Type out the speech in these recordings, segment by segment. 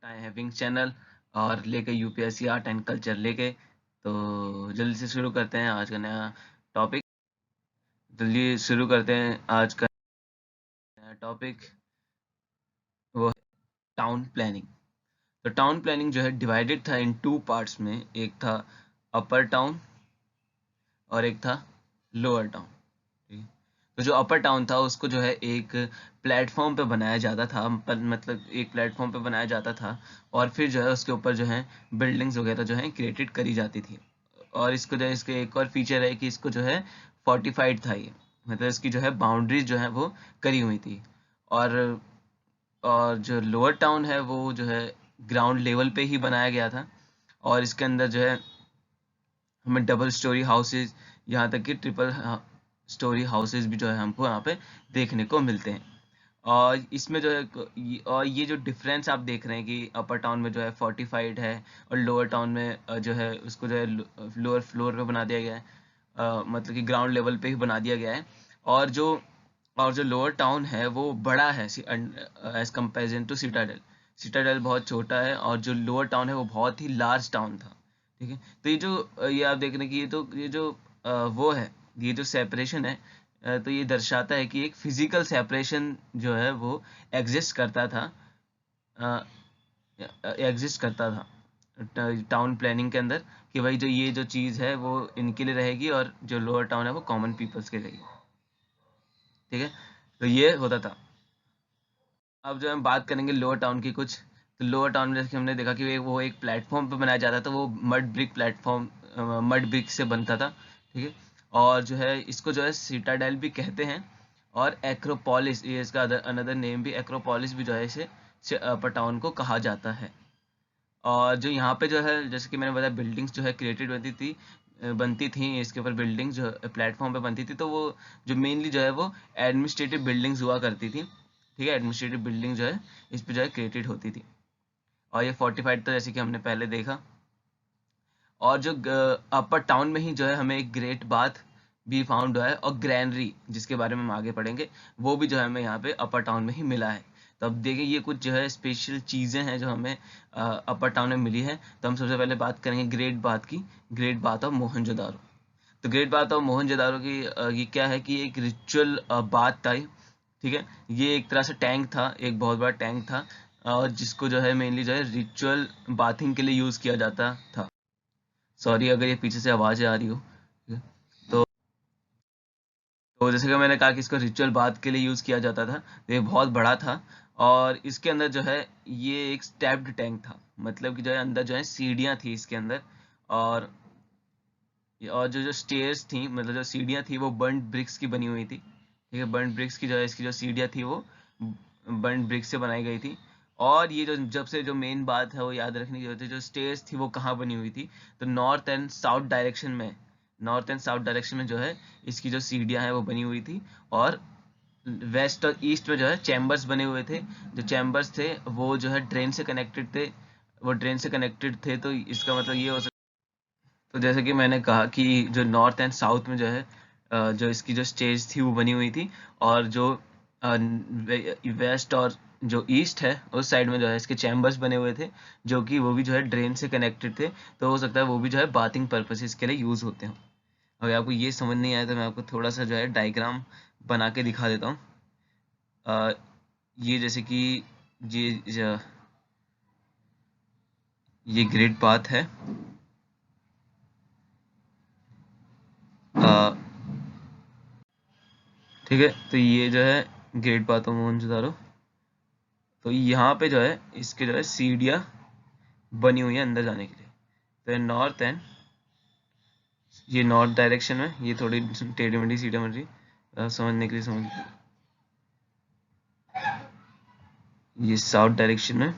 Having channel और लेके UPSC art and culture लेके। तो जल्दी से शुरू करते हैं आज का नया टॉपिक। जल्दी शुरू करते हैं आज का नया टॉपिक। वो है टाउन प्लानिंग। तो टाउन प्लानिंग जो है डिवाइडेड था इन टू पार्ट्स में। एक था अपर टाउन और एक था लोअर टाउन। ठीक है। तो जो अपर टाउन था उसको जो है एक प्लेटफॉर्म पे बनाया जाता था, मतलब एक प्लेटफॉर्म पे बनाया जाता था और फिर जो है उसके ऊपर जो है बिल्डिंग्स वगैरह जो है क्रिएटेड करी जाती थी। और इसको जो है इसके एक और फीचर है कि इसको जो है फोर्टिफाइड था ये, मतलब इसकी जो है बाउंड्रीज जो है वो करी हुई थी। और और जो लोअर टाउन है वो जो है ग्राउंड लेवल पे ही बनाया गया था। और इसके अंदर जो है हमें डबल स्टोरी हाउसेज, यहाँ तक कि ट्रिपल स्टोरी हाउसेज भी जो है हमको यहाँ पे देखने को मिलते हैं। और इसमें जो है और ये जो डिफरेंस आप देख रहे हैं कि अपर टाउन में जो है फोर्टिफाइड है और लोअर टाउन में जो है उसको जो है लोअर फ्लोर पे बना दिया गया है, मतलब कि ग्राउंड लेवल पे ही बना दिया गया है। और जो लोअर टाउन है वो बड़ा है as comparison to Citadel. Citadel बहुत छोटा है और जो लोअर टाउन है वो बहुत ही लार्ज टाउन था। ठीक है। तो ये जो ये आप देख रहे हैं कि ये जो वो है, ये जो सेपरेशन है, तो ये दर्शाता है कि एक फिजिकल सेपरेशन जो है वो एग्जिस्ट करता था, एग्जिस्ट करता था टाउन प्लानिंग के अंदर, कि भाई जो ये जो चीज़ है वो इनके लिए रहेगी और जो लोअर टाउन है वो कॉमन पीपल्स के लिए। ठीक है। तो ये होता था। अब जो हम बात करेंगे लोअर टाउन की कुछ, तो लोअर टाउन में जैसे कि हमने देखा कि वो एक प्लेटफॉर्म पे बनाया जाता था, वो mud brick platform, mud brick से बनता था। ठीक है। और जो है इसको जो है सिटाडेल भी कहते हैं और एक्रोपोलिस, ये इसका अनदर नेम भी, एक्रोपोलिस भी जो है इसे अपर टाउन को कहा जाता है। और जो यहाँ पे जो है जैसे कि मैंने बताया बिल्डिंग्स जो है क्रिएटेड बनती थी इसके ऊपर बिल्डिंग्स जो प्लेटफॉर्म पे बनती थी, तो वो जो मेनली जो है वो एडमिनिस्ट्रेटिव बिल्डिंग्स हुआ करती थी। ठीक है। एडमिनिस्ट्रेटिव बिल्डिंग जो है इस पे जो है क्रिएटेड होती थी। और ये फोर्टिफाइड था जैसे कि हमने पहले देखा। और जो अपर टाउन में ही जो है हमें एक ग्रेट बाथ भी फाउंड हुआ है और ग्रैनरी, जिसके बारे में हम आगे पढ़ेंगे, वो भी जो है हमें यहाँ पे अपर टाउन में ही मिला है। तो अब देखिए ये कुछ जो है स्पेशल चीज़ें हैं जो हमें अपर टाउन में मिली है। तो हम सबसे पहले बात करेंगे ग्रेट बाथ की, ग्रेट बाथ ऑफ मोहनजोदारो। तो ग्रेट बाथ ऑफ मोहनजोदारो की ये क्या है कि एक रिचुअल बाथ था। ठीक है। ये एक तरह से टैंक था, एक बहुत बड़ा टैंक था, और जिसको जो है मेनली जो है रिचुअल बाथिंग के लिए यूज़ किया जाता था। सॉरी अगर ये पीछे से आवाज़ें आ रही हो। ठीक है। तो तो जैसे कि मैंने कहा कि इसको रिचुअल बाथ के लिए यूज़ किया जाता था, तो ये बहुत बड़ा था। और इसके अंदर जो है ये एक स्टेप्ड टैंक था, मतलब कि जो है अंदर जो है सीढ़ियाँ थी इसके अंदर। और जो स्टेयर्स थी, मतलब जो सीढ़ियाँ थी वो बर्न्ड ब्रिक्स की बनी हुई थी। ठीक है। बर्न्ड ब्रिक्स की जो है इसकी जो सीढ़ियाँ थी वो बर्न्ड ब्रिक्स से बनाई गई थी। और ये जो जब से जो मेन बात है वो याद रखने की जरूरत है, जो स्टेयर्स थी वो कहाँ बनी हुई थी, तो नॉर्थ एंड साउथ डायरेक्शन में, नॉर्थ एंड साउथ डायरेक्शन में जो है इसकी जो सीढ़ियाँ हैं वो बनी हुई थी। और वेस्ट और ईस्ट में जो है चैम्बर्स बने हुए थे। जो चैम्बर्स थे वो जो है ड्रेन से कनेक्टेड थे, वो ड्रेन से कनेक्टेड थे। तो इसका मतलब ये हो सकता, तो जैसे कि मैंने कहा कि जो नॉर्थ एंड साउथ में जो है जो इसकी जो स्टेज थी वो बनी हुई थी। और जो वेस्ट और जो ईस्ट है उस साइड में जो है इसके चैम्बर्स बने हुए थे, जो कि वो भी जो है ड्रेन से कनेक्टेड थे। तो हो सकता है वो भी जो है बाथिंग पर्पसेस के लिए यूज़ होते हैं। अगर आपको ये समझ नहीं आया तो मैं आपको थोड़ा सा जो है डायग्राम बना के दिखा देता हूँ। अ, ये जैसे कि ये ये ग्रिड पाथ है। अ, ठीक है। तो ये जो है ग्रिड पाथ ऑफ मोहनजोदारो। तो यहाँ पे जो है इसके जो है सीढ़ियाँ बनी हुई है अंदर जाने के लिए। तो नॉर्थ एंड, ये नॉर्थ डायरेक्शन में, ये थोड़ी टेढ़ी मेढ़ी सीढ़ियाँ बन रही समझने के लिए समझ। ये साउथ डायरेक्शन में,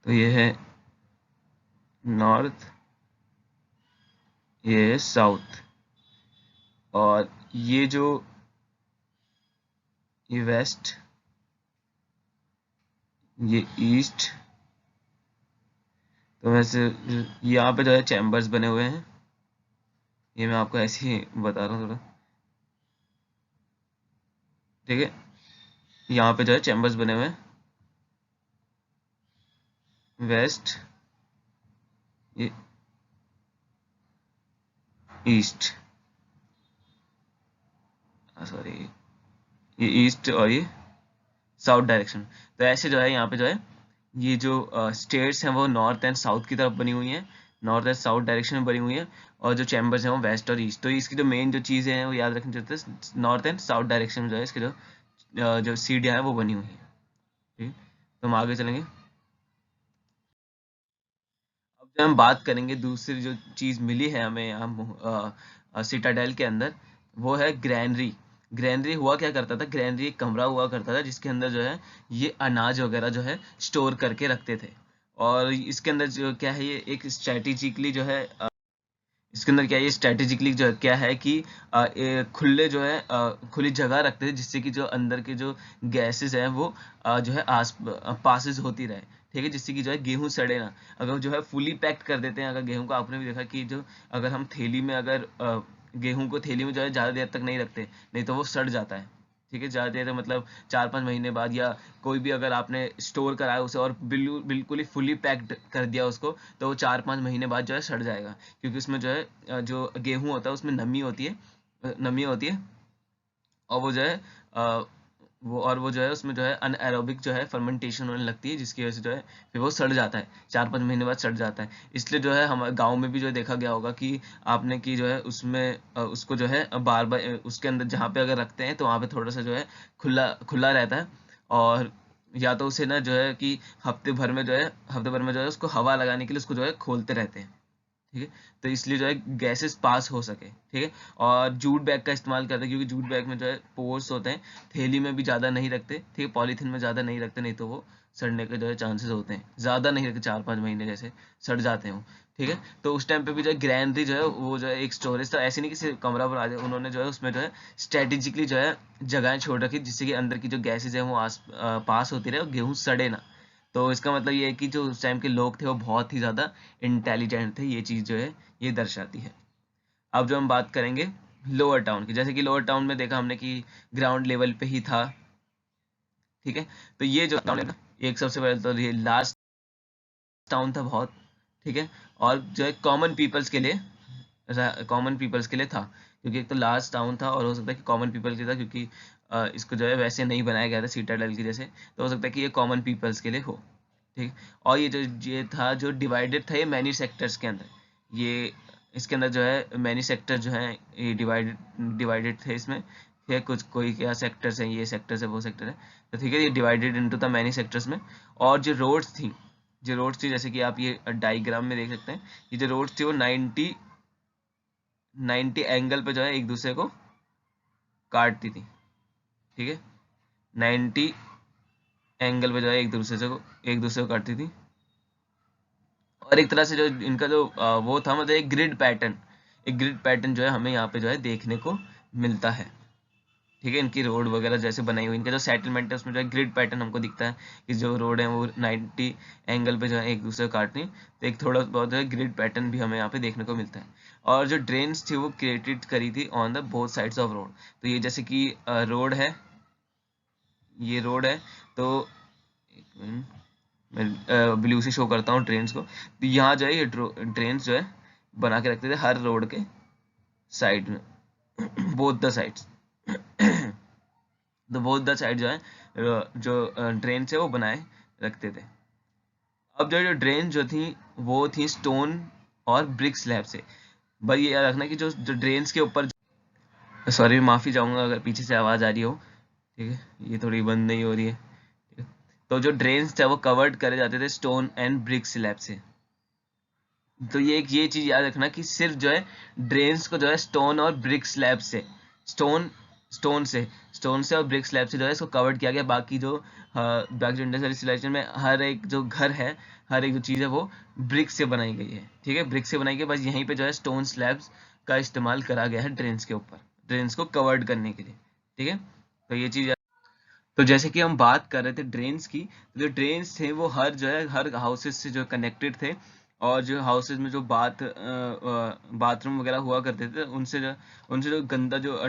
तो ये है नॉर्थ, ये है साउथ। और ये जो ये वेस्ट, ये ईस्ट। तो वैसे यहाँ पे जो है चैम्बर्स बने हुए हैं, ये मैं आपको ऐसे ही बता रहा हूँ थोड़ा। ठीक है। यहाँ पे जो है चैम्बर्स बने हुए हैं, वेस्ट, ये ईस्ट, सॉरी ये ईस्ट और ये साउथ डायरेक्शन। तो ऐसे जो है यहाँ पे जो है ये जो स्टेट्स हैं वो नॉर्थ एंड साउथ की तरफ बनी हुई हैं, नॉर्थ एंड साउथ डायरेक्शन में बनी हुई हैं, और जो चैम्बर्स हैं वो वेस्ट और ईस्ट। तो इसकी जो मेन जो चीज़ें हैं वो याद रखनी चाहिए, नॉर्थ एंड साउथ डायरेक्शन में जो है इसके जो सीढ़ियाँ हैं वो बनी हुई हैं। ठीक, तो हम आगे चलेंगे। अब जो हम बात करेंगे दूसरी जो चीज़ मिली है हमें यहाँ सिटाडेल के अंदर, वो है ग्रैनरी। ग्रैनरी हुआ क्या करता था, ग्रैनरी एक कमरा हुआ करता था जिसके अंदर जो है ये अनाज वगैरह जो है स्टोर करके रखते थे। और इसके अंदर जो क्या है, ये एक स्ट्रेटेजिकली जो है इसके अंदर क्या है, ये स्ट्रेटेजिकली जो है क्या है कि खुले जो है खुली जगह रखते थे, जिससे कि जो अंदर के जो गैसेस हैं वो जो है आस पासेस होती रहे। ठीक है, जिससे कि जो है गेहूं सड़े ना। अगर जो है फुली पैक्ड कर देते हैं अगर गेहूं को, आपने भी देखा कि जो अगर हम थैली में अगर गेहूं को थैली में जो है ज़्यादा देर तक नहीं रखते, नहीं तो वो सड़ जाता है। ठीक है, ज़्यादा देर मतलब 4-5 महीने बाद, या कोई भी अगर आपने स्टोर कराया उसे और बिल्कुल ही फुली पैक्ड कर दिया उसको, तो वो 4-5 महीने बाद जो है सड़ जाएगा, क्योंकि उसमें जो है जो गेहूं होता है उसमें नमी होती है, नमी होती है, और वो जो है वो जो है उसमें जो है अनएरोबिक जो है फर्मेंटेशन होने लगती है, जिसकी वजह से जो है फिर वो सड़ जाता है, 4-5 महीने बाद सड़ जाता है। इसलिए जो है हमारे गांव में भी जो है देखा गया होगा कि आपने की जो है उसमें उसको जो है बार बार उसके अंदर जहाँ पे अगर रखते हैं तो वहाँ पे थोड़ा सा जो है खुला खुला रहता है, और या तो उसे ना जो है कि हफ्ते भर में जो है उसको हवा लगाने के लिए उसको जो है खोलते रहते हैं। ठीक है, तो इसलिए जो है गैसेस पास हो सके। ठीक है, और जूट बैग का इस्तेमाल करते हैं, क्योंकि जूट बैग में जो है पोर्स होते हैं, थैली में भी ज़्यादा नहीं रखते। ठीक है, पॉलीथीन में ज़्यादा नहीं रखते, नहीं तो वो सड़ने के जो है चांसेस होते हैं, ज़्यादा नहीं रखते, 4-5 महीने जैसे सड़ जाते हैं वो। ठीक है, तो उस टाइम पे भी जो है ग्रैनरी जो है वो जो है एक स्टोरेज था, ऐसे नहीं कि सिर्फ कमरा बना दिया उन्होंने, जो है उसमें जो है स्ट्रेटेजिकली जो है जगहें छोड़ रखी, जिससे कि अंदर की जो गैसेज है वो पास होती रहे और गेहूँ सड़े ना। तो इसका मतलब ये है कि जो उस टाइम के लोग थे वो बहुत ही ज़्यादा इंटेलिजेंट थे, ये चीज़ जो है ये दर्शाती है। अब जो हम बात करेंगे लोअर टाउन की, जैसे कि लोअर टाउन में देखा हमने कि ग्राउंड लेवल पे ही था। ठीक है, तो ये जो टाउन है ना, एक सबसे पहले तो ये लास्ट टाउन था बहुत। ठीक है, और जो है कॉमन पीपल्स के लिए था, क्योंकि एक तो लास्ट टाउन था, और हो सकता है कि कॉमन पीपल के लिए था, क्योंकि इसको जो है वैसे नहीं बनाया गया था सीटाडेल की जैसे, तो हो सकता है कि ये कॉमन पीपल्स के लिए हो। ठीक, और ये था जो डिवाइडेड था ये मैनी सेक्टर्स के अंदर, ये इसके अंदर जो है मैनी सेक्टर जो है ये डिवाइडेड थे इसमें। ठीक है, कुछ कोई क्या सेक्टर्स हैं, ये सेक्टर्स है वो सेक्टर है, तो ठीक है ये divided into the many sectors में। और जो रोड्स थी जैसे कि आप ये डायग्राम में देख सकते हैं, ये जो रोड्स थी वो 90 एंगल पे जो है एक दूसरे को काटती थी। ठीक है, 90 एंगल पे जो है एक दूसरे को काटती थी। और एक तरह से जो इनका जो वो था, मतलब एक ग्रिड पैटर्न जो है हमें यहाँ पे जो है देखने को मिलता है। ठीक है, इनकी रोड वगैरह जैसे बनाई हुई, इनका जो सेटलमेंट है उसमें जो है ग्रिड पैटर्न हमको दिखता है कि जो रोड है वो 90 एंगल पे जो है एक दूसरे को काटनी, तो एक थोड़ा बहुत जो है ग्रिड पैटर्न भी हमें यहाँ पे देखने को मिलता है। और जो ड्रेन्स थी वो क्रिएटेड करी थी on the both sides of road. तो ये जैसे कि रोड है, ये रोड है, तो एक मिनट मैं ब्लू से शो करता हूँ ट्रेन्स को, तो यहाँ जो है ये ट्रेन्स जो है बना के रखते थे हर रोड के साइड में, बोथ द साइड्स। तो बोथ द साइड जो है जो ट्रेन है वो बनाए रखते थे। अब जो जो ड्रेन जो थी वो थी स्टोन और ब्रिक स्लैब से। भाई ये याद रखना कि जो ड्रेन्स के ऊपर, सॉरी माफ़ी चाहूँगा अगर पीछे से आवाज़ आ रही हो। ठीक है, ये थोड़ी बंद नहीं हो रही है। ठीक है, तो जो ड्रेन्स थे वो कवर्ड करे जाते थे स्टोन एंड ब्रिक स्लैब से। तो ये चीज याद रखना कि सिर्फ जो है ड्रेन्स को जो है स्टोन और ब्रिक स्लैब से, स्टोन स्टोन से स्टोन से और ब्रिक स्लैब से जो है इसको कवर्ड किया गया। बाकी जो इंडस्ट्रियल सिविलाइजेशन में हर एक जो घर है, हर एक जो चीज़ है वो ब्रिक से बनाई गई है। ठीक है, ब्रिक से बनाई गई, बस यहीं पे जो है स्टोन स्लैब्स का इस्तेमाल करा गया है ड्रेन्स के ऊपर, ड्रेन्स को कवर्ड करने के लिए। ठीक है, तो ये चीज़, तो जैसे कि हम बात कर रहे थे ड्रेन्स की, तो जो ड्रेन्स थे वो हर हाउसेस से जो कनेक्टेड थे, और जो हाउसेज में जो बाथरूम वगैरह हुआ करते थे, उनसे जो गंदा जो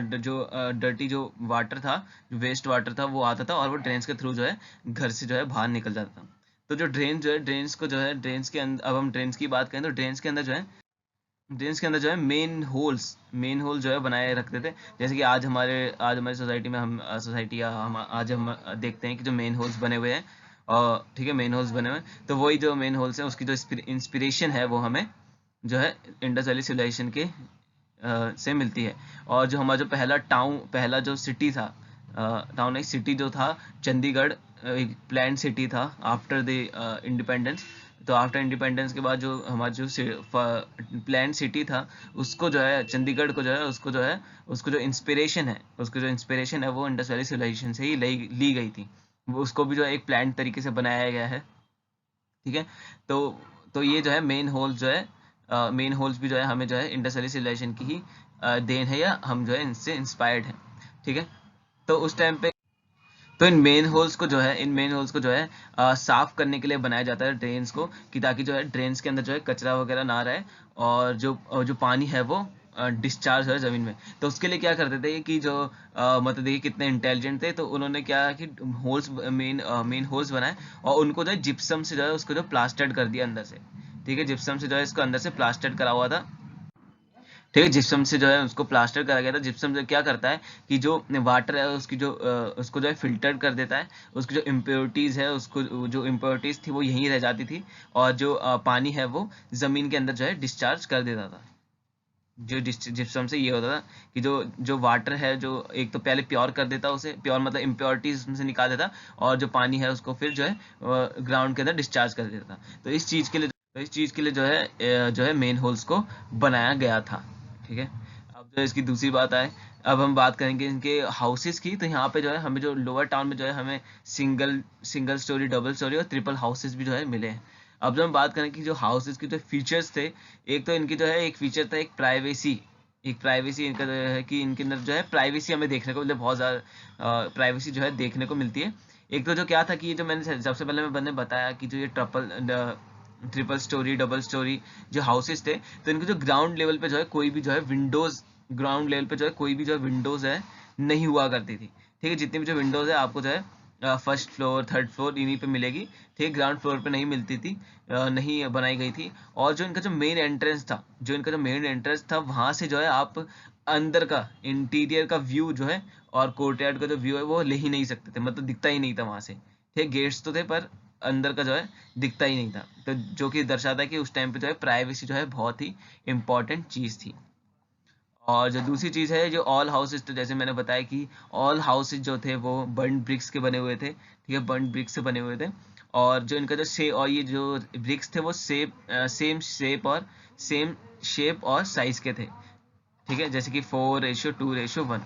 डर्टी जो वाटर था, जो वेस्ट वाटर था, वो आता था और वो ड्रेन्स के थ्रू जो है घर से जो है बाहर निकल जाता था। तो जो ड्रेन जो है, ड्रेन्स को जो है, ड्रेन्स के अंदर, अब हम ड्रेन्स की बात करें तो ड्रेन्स के अंदर जो है मेन होल जो है बनाए रखते थे। जैसे कि आज हमारी सोसाइटी में हम सोसाइटी या हम आज हम देखते हैं कि जो मेन होल्स बने हुए हैं, और ठीक है, मेन होल्स बने हुए हैं, तो वही जो मेन होल्स हैं उसकी जो इंस्पिरेशन है वो हमें जो है इंडस वैली सिविलाइजेशन के से मिलती है। और जो हमारा जो पहला जो सिटी था, टाउन एक सिटी जो था, चंडीगढ़, एक प्लान सिटी था आफ्टर द इंडिपेंडेंस। तो आफ्टर इंडिपेंडेंस के बाद जो हमारा जो प्लान सिटी था, उसको जो है, चंडीगढ़ को जो है, उसको जो इंस्पिरेशन है वो इंडस वैली सिविलाइजेशन से ही ली गई थी। वो उसको भी जो है एक प्लान तरीके से बनाया गया है। ठीक है। तो ये जो है मेन होल्स भी जो है हमें जो है इंडस वैली सिविलाइजेशन की ही देन है, या हम जो है इनसे इंस्पायर्ड हैं। ठीक है। तो उस टाइम पे तो इन मेन होल्स को जो है साफ करने के लिए बनाया जाता है ड्रेन्स को, कि ताकि जो है ड्रेन्स के अंदर जो है कचरा वगैरह ना रहे, और जो पानी है वो डिस्चार्ज हो जमीन में। तो उसके लिए क्या करते थे कि जो मतलब देखिए कितने इंटेलिजेंट थे, तो उन्होंने क्या कि होल्स मेन होल्स बनाए, और उनको जो है जिप्सम से जो है उसको जो प्लास्टर्ड कर दिया अंदर से। ठीक है, जिप्सम से जो है इसको अंदर से प्लास्टर्ड करा हुआ था। ठीक है, जिप्सम से जो है उसको प्लास्टर करा गया था। जिप्सम जो क्या करता है कि जो वाटर है उसको जो है फिल्टर कर देता है, उसकी जो इम्प्योरिटीज़ है, उसको जो इम्प्योरिटीज़ थी वो यहीं रह जाती थी, और जो पानी है वो ज़मीन के अंदर जो है डिस्चार्ज कर देता था। जो जिप्सम से ये होता था कि जो जो वाटर है, जो एक तो पहले प्योर कर देता, उसे प्योर मतलब इम्प्योरिटीज उसमें से निकाल देता, और जो पानी है उसको फिर जो है ग्राउंड के अंदर डिस्चार्ज कर देता था। तो इस चीज़ के लिए जो है मेन होल्स को बनाया गया था। ठीक है। अब जो इसकी दूसरी बात आए, अब हम बात करेंगे इनके हाउसेस की। तो यहाँ पे जो है हमें जो लोअर टाउन में जो है हमें single single storey, double storey और ट्रिपल हाउसेस भी जो है मिले हैं। अब जब हम बात करें कि जो हाउसेस के जो फीचर्स थे, एक तो इनकी जो है एक फीचर था, एक प्राइवेसी इनका जो है कि इनके अंदर जो है प्राइवेसी हमें देखने को मतलब बहुत ज़्यादा प्राइवेसी जो है देखने को मिलती है। एक तो जो क्या था कि ये जो मैंने सबसे पहले मैंने बताया कि जो ये ट्रिपल स्टोरी, डबल स्टोरी जो हाउसेस थे, तो इनके जो ग्राउंड लेवल पे जो है कोई भी जो है विंडोज ग्राउंड लेवल पे जो है कोई भी जो है विंडोज है नहीं हुआ करती थी। ठीक है, जितनी भी जो विंडोज है आपको जो है फर्स्ट फ्लोर, थर्ड फ्लोर इन्हीं पे मिलेगी। ठीक है, ग्राउंड फ्लोर पे नहीं मिलती थी, नहीं बनाई गई थी। और जो इनका जो मेन एंट्रेंस था, वहां से जो है आप अंदर का इंटीरियर का व्यू जो है और कोर्टयार्ड का जो व्यू है वो ले ही नहीं सकते थे, मतलब दिखता ही नहीं था वहां से। ठीक, गेट्स तो थे पर अंदर का जो है दिखता ही नहीं था। तो जो कि दर्शाता है कि उस टाइम पे जो है प्राइवेसी जो है बहुत ही इंपॉर्टेंट चीज़ थी। और जो दूसरी चीज़ है, जो ऑल हाउसेज, तो जैसे मैंने बताया कि ऑल हाउसेज जो थे वो बर्न ब्रिक्स के बने हुए थे। ठीक है, बर्न ब्रिक्स से बने हुए थे। और जो इनका जो शे और ये जो ब्रिक्स थे वो सेम शेप और साइज के थे। ठीक है, जैसे कि 4:2:1।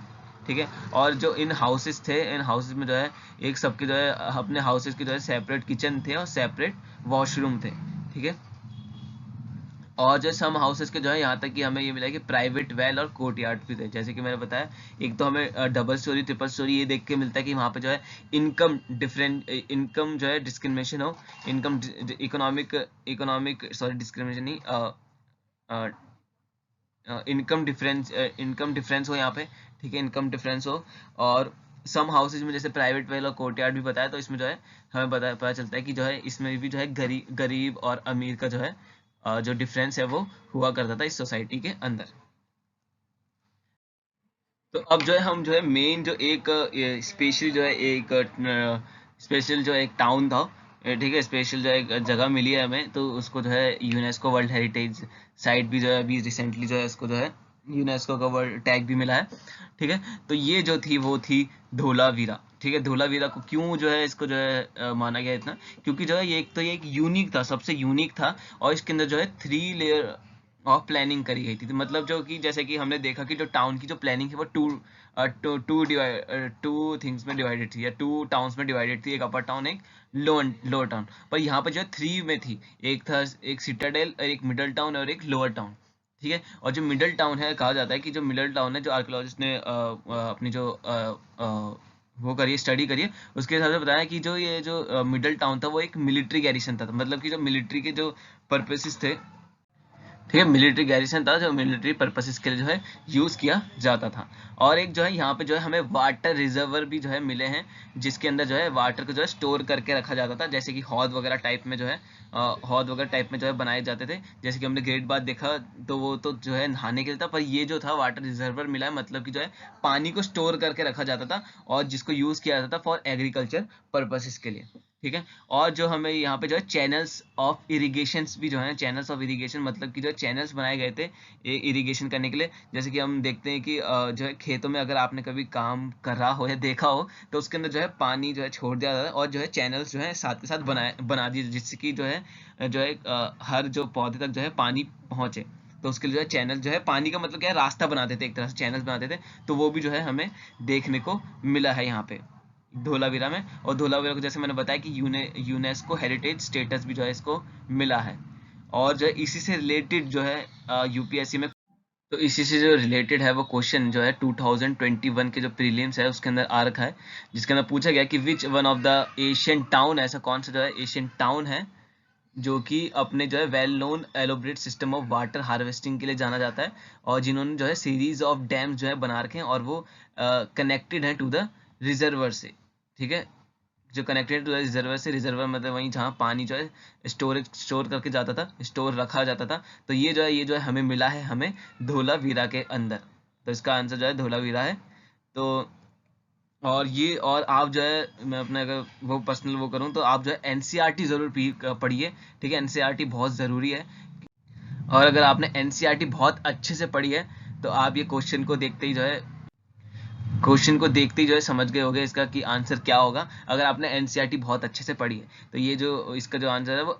ठीक है। और जो इन हाउसेस में जो है एक सबके जो है अपने हाउसेस के जो है सेपरेट किचन थे और सेपरेट वॉशरूम थे। ठीक है। और जो सम हाउसेस के जो है यहाँ तक कि हमें ये मिला कि प्राइवेट वेल और कोर्टयार्ड भी थे। जैसे कि मैंने बताया, एक तो हमें डबल स्टोरी, ट्रिपल स्टोरी ये देख के मिलता है कि वहाँ पे जो है इनकम जो है डिस्क्रिमिनेशन हो, income economic economic sorry discrimination नहीं, इनकम डिफरेंस हो यहाँ पे। ठीक है, इनकम डिफरेंस हो। और सम हाउसेज में जैसे प्राइवेट वेल और कोर्टयार्ड भी बताया, तो इसमें जो है हमें पता चलता है कि जो है इसमें भी जो है गरीब और अमीर का जो है जो डिफरेंस है वो हुआ करता था इस सोसाइटी के अंदर। तो अब जो है हम जो है मेन जो एक स्पेशल जो है एक स्पेशल जो एक टाउन था, ठीक है, स्पेशल जो है एक जगह मिली है हमें, तो उसको जो है यूनेस्को वर्ल्ड हेरिटेज साइट भी जो है अभी रिसेंटली जो है इसको जो है यूनेस्को का वर्ल्ड टैग भी मिला है। ठीक है। तो ये जो थी वो थी धोलावीरा। ठीक है, धोलावीरा को क्यों जो है इसको जो है माना गया इतना, क्योंकि जो है ये एक यूनिक था, सबसे यूनिक था। और इसके अंदर जो है 3 लेयर ऑफ प्लानिंग करी गई थी। तो मतलब जो कि जैसे कि हमने देखा कि जो टाउन की जो प्लानिंग है वो टू थिंग्स में डिवाइडेड थी, या टू टाउन्स में डिवाइडेड थी, एक अपर टाउन, एक लोअर टाउन। पर यहाँ पर जो है 3 में थी, एक था एक सिटाडेल, एक मिडल टाउन और एक लोअर टाउन। ठीक है। और जो मिडल टाउन है, कहा जाता है कि जो मिडल टाउन है, जो आर्कियोलॉजिस्ट ने अपनी जो वो करिए, स्टडी करिए। उसके हिसाब से बताया कि जो ये जो मिडल टाउन था वो एक मिलिट्री गैरिसन था, मतलब कि जो मिलिट्री के जो पर्पसेस थे, ठीक है, मिलिट्री गैरिसन था जो मिलिट्री पर्पसेस के लिए जो है यूज़ किया जाता था। और एक जो है यहाँ पे जो है हमें वाटर रिजर्वर भी जो है मिले हैं, जिसके अंदर जो है वाटर को जो है स्टोर करके रखा जाता था, जैसे कि हौद वगैरह टाइप में जो है हौद वगैरह टाइप में जो है बनाए जाते थे। जैसे कि हमने ग्रेट बाथ देखा तो वो तो जो है नहाने के लिए था, पर ये जो था वाटर रिजर्वर मिला है, मतलब कि जो है पानी को स्टोर करके रखा जाता था और जिसको यूज़ किया जाता था फॉर एग्रीकल्चर पर्पसेस के लिए, ठीक है। और जो हमें यहाँ पे जो है चैनल्स ऑफ इरिगेशंस भी जो है, चैनल्स ऑफ इरिगेशन मतलब कि जो चैनल्स बनाए गए थे इरिगेशन करने के लिए। जैसे कि हम देखते हैं कि जो है खेतों में अगर आपने कभी काम कर रहा हो या देखा हो तो उसके अंदर जो है पानी जो है छोड़ दिया जाता है और जो है चैनल्स जो है साथ के साथ बना दिए, जिससे कि जो है हर जो पौधे तक जो है पानी पहुंचे। तो उसके लिए जो है चैनल जो है पानी का मतलब क्या है, रास्ता बनाते थे, एक तरह से चैनल्स बनाते थे। तो वो भी जो है हमें देखने को मिला है यहाँ पे धोलावीरा में। और धोलावीरा को जैसे मैंने बताया कि यूनेस्को हेरिटेज स्टेटस भी जो है इसको मिला है। और जो है इसी से रिलेटेड जो है यूपीएससी में, तो इसी से जो रिलेटेड है वो क्वेश्चन जो है 2021 के जो प्रीलिम्स है उसके अंदर आ रखा है, जिसके अंदर पूछा गया कि which one of the Asian town, ऐसा कौन सा जो है एशियन टाउन है जो कि अपने जो है well known elaborate system of water harvesting के लिए जाना जाता है, और जिन्होंने जो है सीरीज ऑफ डैम्स जो है बना रखे हैं और वो कनेक्टेड हैं टू द रिजर्वर से, ठीक है। जो कनेक्टेड टू द रिजर्वर से, रिजर्वर मतलब वहीं जहाँ पानी जो है स्टोर करके जाता था, स्टोर रखा जाता था। तो ये जो है हमें मिला है हमें धोलावीरा के अंदर। तो इसका आंसर जो है धोलावीरा है। तो और ये, और आप जो है मैं अपने अगर वो पर्सनल वो करूँ तो आप जो है एनसीईआरटी ज़रूर पढ़िए, ठीक है। एनसीईआरटी बहुत ज़रूरी है। और अगर आपने एनसीईआरटी बहुत अच्छे से पढ़ी है तो आप ये क्वेश्चन को देखते ही जो है समझ गए होंगे इसका कि आंसर क्या होगा, अगर आपने एनसीईआरटी बहुत अच्छे से पढ़ी है। तो ये जो इसका जो आंसर है वो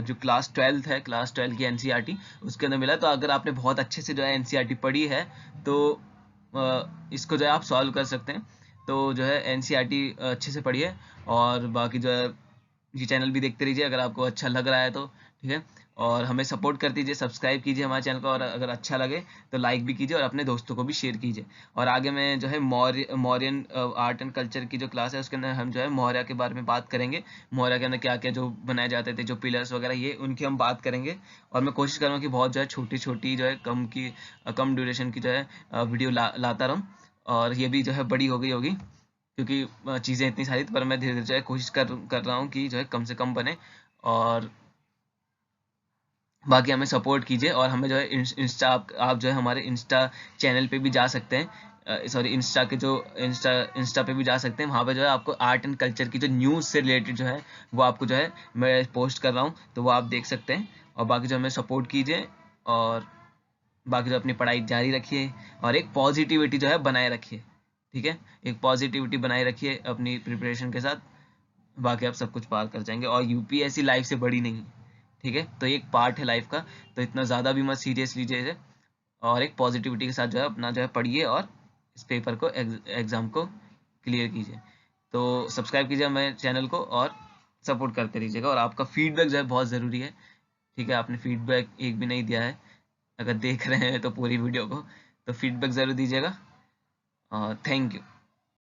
जो क्लास 12 है, क्लास 12 की एनसीईआरटी उसके अंदर मिला। तो अगर आपने बहुत अच्छे से जो है एनसीईआरटी पढ़ी है तो इसको जो है आप सॉल्व कर सकते हैं। तो जो है एनसीईआरटी अच्छे से पढ़िए, और बाकी जो है ये चैनल भी देखते रहिए अगर आपको अच्छा लग रहा है तो, ठीक है। और हमें सपोर्ट कर दीजिए, सब्सक्राइब कीजिए हमारे चैनल को, और अगर अच्छा लगे तो लाइक भी कीजिए और अपने दोस्तों को भी शेयर कीजिए। और आगे में जो है मौर्यन आर्ट एंड कल्चर की जो क्लास है उसके अंदर हम जो है मौर्य के बारे में बात करेंगे। मौर्य के अंदर क्या क्या जो बनाए जाते थे, जो पिलर्स वगैरह, ये उनकी हम बात करेंगे। और मैं कोशिश करूँगा कि बहुत जो है छोटी छोटी जो है कम ड्यूरेशन की जो है वीडियो लाता रहूँ। और ये भी जो है बड़ी हो गई होगी क्योंकि चीज़ें इतनी सारी, पर मैं धीरे धीरे जो है कोशिश कर रहा हूँ कि जो है कम से कम बने। और बाकी हमें सपोर्ट कीजिए, और हमें जो है इंस्टा आप जो है हमारे इंस्टा चैनल पे भी जा सकते हैं, सॉरी इंस्टा के जो इंस्टा पे भी जा सकते हैं। वहाँ पे जो है आपको आर्ट एंड कल्चर की जो न्यूज़ से रिलेटेड जो है वो आपको जो है मैं पोस्ट कर रहा हूँ, तो वो आप देख सकते हैं। और बाकी जो हमें सपोर्ट कीजिए, और बाकी जो अपनी पढ़ाई जारी रखिए, और एक पॉजिटिविटी जो है बनाए रखिए, ठीक है। एक पॉजिटिविटी बनाए रखिए अपनी प्रिपरेशन के साथ, बाकी आप सब कुछ पार कर जाएंगे। और यूपीएससी लाइफ से बड़ी नहीं है, ठीक है। तो ये एक पार्ट है लाइफ का, तो इतना ज़्यादा भी मत सीरियस लीजिए इसे, और एक पॉजिटिविटी के साथ जो है अपना जो है पढ़िए और इस पेपर को एग्ज़ाम को क्लियर कीजिए। तो सब्सक्राइब कीजिए हमारे चैनल को और सपोर्ट करते रहिएगा। और आपका फीडबैक जो है बहुत ज़रूरी है, ठीक है। आपने फीडबैक एक भी नहीं दिया है, अगर देख रहे हैं तो पूरी वीडियो को, तो फीडबैक ज़रूर दीजिएगा। और थैंक यू।